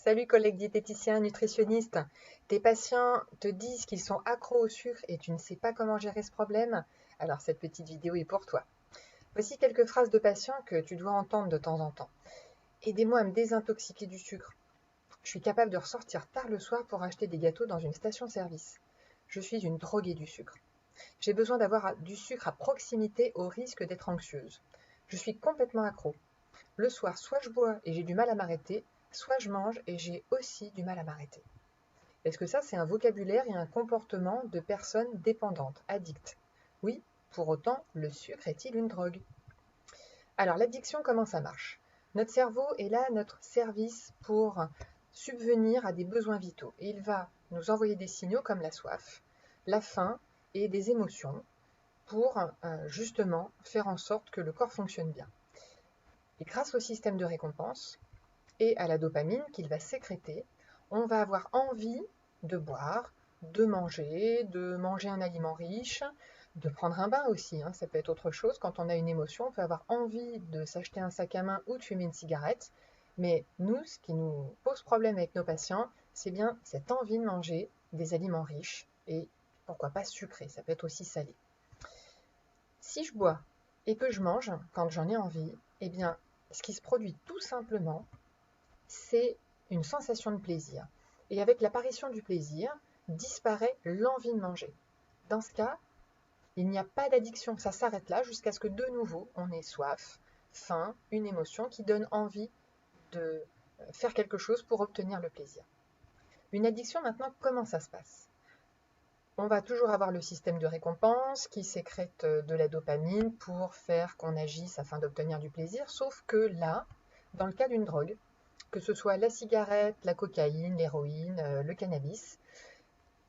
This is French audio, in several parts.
Salut collègues diététiciens, nutritionnistes. Tes patients te disent qu'ils sont accros au sucre et tu ne sais pas comment gérer ce problème? Alors cette petite vidéo est pour toi. Voici quelques phrases de patients que tu dois entendre de temps en temps. Aidez-moi à me désintoxiquer du sucre. Je suis capable de ressortir tard le soir pour acheter des gâteaux dans une station-service. Je suis une droguée du sucre. J'ai besoin d'avoir du sucre à proximité au risque d'être anxieuse. Je suis complètement accro. Le soir, soit je bois et j'ai du mal à m'arrêter, soit je mange et j'ai aussi du mal à m'arrêter. Est-ce que ça, c'est un vocabulaire et un comportement de personnes dépendantes, addictes? Oui, pour autant, le sucre est-il une drogue? Alors, l'addiction, comment ça marche? Notre cerveau est là à notre service pour subvenir à des besoins vitaux. Et il va nous envoyer des signaux comme la soif, la faim et des émotions pour justement faire en sorte que le corps fonctionne bien. Et grâce au système de récompense et à la dopamine qu'il va sécréter, on va avoir envie de boire, de manger un aliment riche, de prendre un bain aussi, ça peut être autre chose. Quand on a une émotion, on peut avoir envie de s'acheter un sac à main ou de fumer une cigarette. Mais nous, ce qui nous pose problème avec nos patients, c'est bien cette envie de manger des aliments riches et pourquoi pas sucrés, ça peut être aussi salé. Si je bois et que je mange quand j'en ai envie, eh bien, ce qui se produit tout simplement, c'est une sensation de plaisir. Et avec l'apparition du plaisir, disparaît l'envie de manger. Dans ce cas, il n'y a pas d'addiction, ça s'arrête là jusqu'à ce que de nouveau on ait soif, faim, une émotion qui donne envie de faire quelque chose pour obtenir le plaisir. Une addiction maintenant, comment ça se passe? On va toujours avoir le système de récompense qui sécrète de la dopamine pour faire qu'on agisse afin d'obtenir du plaisir, sauf que là, dans le cas d'une drogue, que ce soit la cigarette, la cocaïne, l'héroïne, le cannabis,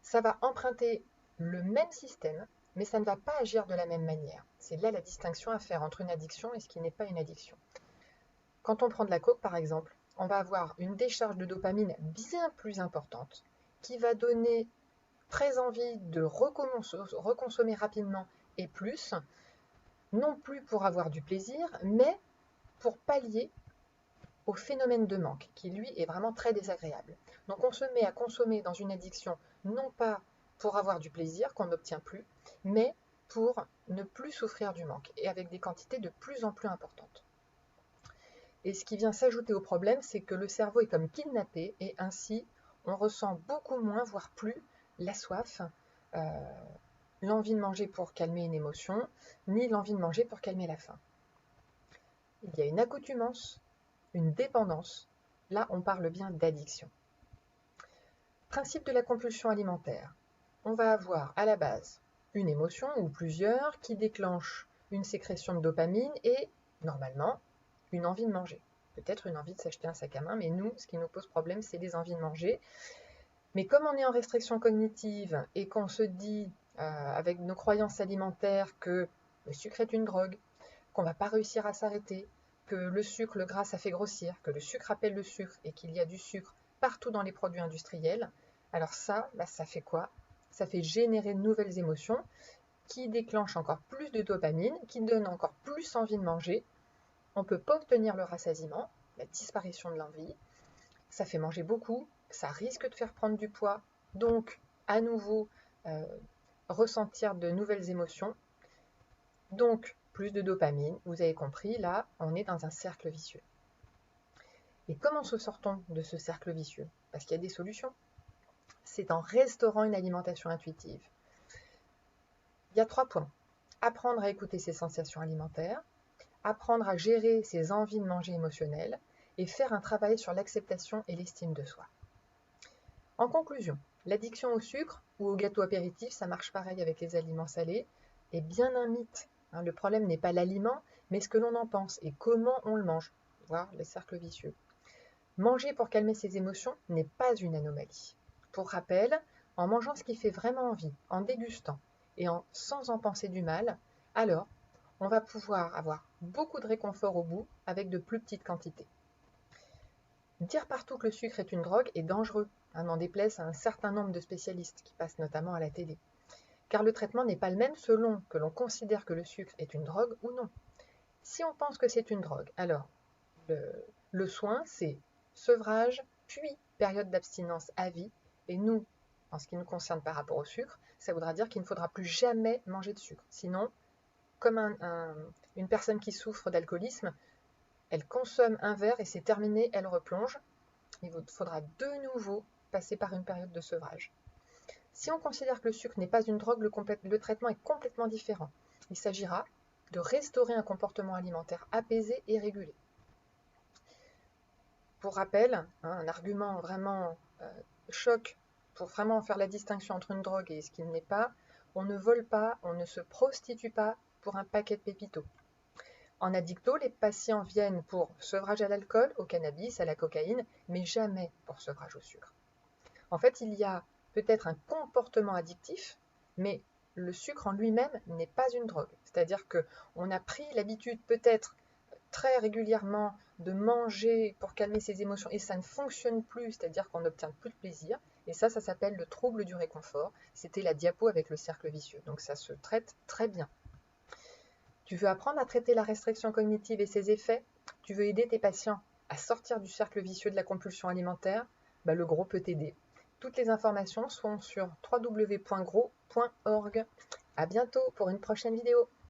ça va emprunter le même système, mais ça ne va pas agir de la même manière. C'est là la distinction à faire entre une addiction et ce qui n'est pas une addiction. Quand on prend de la coke, par exemple, on va avoir une décharge de dopamine bien plus importante qui va donner très envie de reconsommer rapidement et plus, non plus pour avoir du plaisir, mais pour pallier au phénomène de manque, qui lui est vraiment très désagréable. Donc on se met à consommer dans une addiction, non pas pour avoir du plaisir qu'on n'obtient plus, mais pour ne plus souffrir du manque, et avec des quantités de plus en plus importantes. Et ce qui vient s'ajouter au problème, c'est que le cerveau est comme kidnappé, et ainsi on ressent beaucoup moins, voire plus, la soif, l'envie de manger pour calmer une émotion, ni l'envie de manger pour calmer la faim. Il y a une accoutumance, une dépendance. Là, on parle bien d'addiction. Principe de la compulsion alimentaire. On va avoir à la base une émotion ou plusieurs qui déclenchent une sécrétion de dopamine et, normalement, une envie de manger. Peut-être une envie de s'acheter un sac à main, mais nous, ce qui nous pose problème, c'est des envies de manger. Mais comme on est en restriction cognitive et qu'on se dit, avec nos croyances alimentaires, que le sucre est une drogue, qu'on ne va pas réussir à s'arrêter, que le sucre, le gras, ça fait grossir, que le sucre appelle le sucre et qu'il y a du sucre partout dans les produits industriels, alors ça, là, ça fait quoi? Ça fait générer de nouvelles émotions qui déclenchent encore plus de dopamine, qui donnent encore plus envie de manger. On ne peut pas obtenir le rassasiement, la disparition de l'envie. Ça fait manger beaucoup, ça risque de faire prendre du poids, donc à nouveau ressentir de nouvelles émotions. Donc, plus de dopamine, vous avez compris, là, on est dans un cercle vicieux. Et comment se sort-on de ce cercle vicieux? Parce qu'il y a des solutions. C'est en restaurant une alimentation intuitive. Il y a 3 points. Apprendre à écouter ses sensations alimentaires, apprendre à gérer ses envies de manger émotionnelles et faire un travail sur l'acceptation et l'estime de soi. En conclusion, l'addiction au sucre ou au gâteau apéritif, ça marche pareil avec les aliments salés, est bien un mythe. Le problème n'est pas l'aliment, mais ce que l'on en pense et comment on le mange, voire les cercles vicieux. Manger pour calmer ses émotions n'est pas une anomalie. Pour rappel, en mangeant ce qui fait vraiment envie, en dégustant et sans en penser du mal, alors on va pouvoir avoir beaucoup de réconfort au bout avec de plus petites quantités. Dire partout que le sucre est une drogue est dangereux, n'en déplaise à un certain nombre de spécialistes qui passent notamment à la télé. Car le traitement n'est pas le même selon que l'on considère que le sucre est une drogue ou non. Si on pense que c'est une drogue, alors le soin, c'est sevrage, puis période d'abstinence à vie. Et nous, en ce qui nous concerne par rapport au sucre, ça voudra dire qu'il ne faudra plus jamais manger de sucre. Sinon, comme une personne qui souffre d'alcoolisme, elle consomme un verre et c'est terminé, elle replonge. Il faudra de nouveau passer par une période de sevrage. Si on considère que le sucre n'est pas une drogue, le traitement est complètement différent. Il s'agira de restaurer un comportement alimentaire apaisé et régulé. Pour rappel, un argument vraiment choc pour vraiment faire la distinction entre une drogue et ce qui ne l'est pas, on ne vole pas, on ne se prostitue pas pour un paquet de pépitos. En addicto, les patients viennent pour sevrage à l'alcool, au cannabis, à la cocaïne, mais jamais pour sevrage au sucre. En fait, il y a peut-être un comportement addictif, mais le sucre en lui-même n'est pas une drogue. C'est-à-dire qu'on a pris l'habitude peut-être très régulièrement de manger pour calmer ses émotions et ça ne fonctionne plus, c'est-à-dire qu'on n'obtient plus de plaisir. Et ça s'appelle le trouble du réconfort. C'était la diapo avec le cercle vicieux. Donc ça se traite très bien. Tu veux apprendre à traiter la restriction cognitive et ses effets? Tu veux aider tes patients à sortir du cercle vicieux de la compulsion alimentaire? Le gros peut t'aider. Toutes les informations sont sur www.gros.org. À bientôt pour une prochaine vidéo.